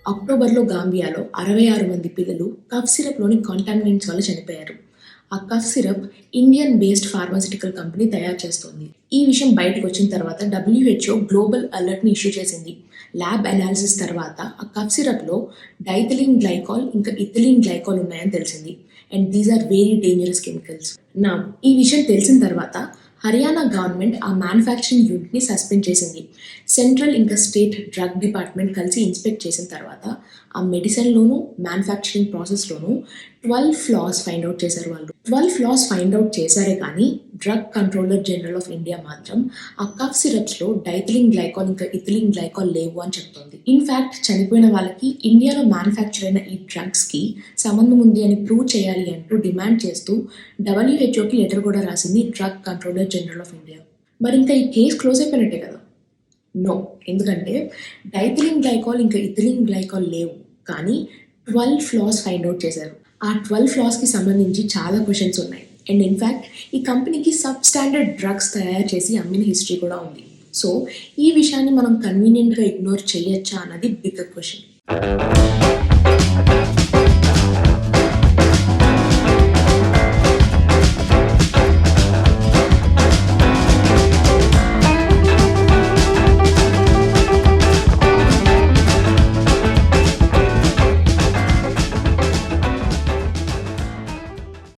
అక్టోబర్లో గాంబియాలో 66 మంది పిల్లలు కఫ్ సిరప్లోని కాంటామినెంట్స్ వల్ల చనిపోయారు. ఆ cough syrup Indian based pharmaceutical company తయారు చేస్తోంది. ఈ విషయం బయటకు వచ్చిన తర్వాత WHO గ్లోబల్ అలర్ట్ని ఇష్యూ చేసింది. ల్యాబ్ అనాలిసిస్ తర్వాత ఆ కఫ్ సిరప్లో డైథిలిన్ గ్లైకాల్ ఇంకా ఇథిలిన్ గ్లైకాల్ ఉన్నాయని తెలిసింది. And these are very dangerous chemicals. నా ఈ విషయం తెలిసిన తర్వాత హర్యానా గవర్నమెంట్ ఆ మ్యానుఫ్యాక్చరింగ్ యూనిట్ని సస్పెండ్ చేసింది. సెంట్రల్ ఇంకా స్టేట్ డ్రగ్ డిపార్ట్మెంట్ కలిసి ఇన్స్పెక్ట్ చేసిన తర్వాత ఆ మెడిసిన్లోనూ మ్యానుఫ్యాక్చరింగ్ ప్రాసెస్లోనూ 12 ఫ్లాస్ ఫైండ్ అవుట్ చేశారు వాళ్ళు. 12 ఫ్లాస్ ఫైండ్ అవుట్ చేశారే కానీ drug controller general of India మాత్రం ఆ కఫ్ సిరప్స్లో డైథిలిన్ గ్లైకాల్ ఇంకా ఇథిలిన్ గ్లైకాల్ లేవు అని చెప్తోంది. ఇన్ఫ్యాక్ట్ చనిపోయిన వాళ్ళకి ఇండియాలో మ్యానుఫ్యాక్చర్ అయిన ఈ డ్రగ్స్కి సంబంధం ఉంది అని ప్రూవ్ చేయాలి అంటూ డిమాండ్ చేస్తూ WHOకి లెటర్ కూడా రాసింది drug controller general of India. మరి ఇంకా ఈ కేసు క్లోజ్ అయిపోయినట్టే కదా? నో, ఎందుకంటే డైథిలిన్ గ్లైకాల్ ఇంకా ఇథిలిన్ గ్లైకాల్ లేవు కానీ 12 ఫ్లాస్ ఫైండ్ అవుట్ చేశారు. ఆ 12 ఫ్లాస్కి సంబంధించి చాలా క్వశ్చన్స్ ఉన్నాయి. అండ్ ఇన్ఫ్యాక్ట్ ఈ కంపెనీకి సబ్ స్టాండర్డ్ డ్రగ్స్ తయారు చేసి అమ్మిన హిస్టరీ కూడా ఉంది. సో ఈ విషయాన్ని మనం కన్వీనియంట్గా ఇగ్నోర్ చేయొచ్చా అన్నది బిగ్గర్ క్వశ్చన్.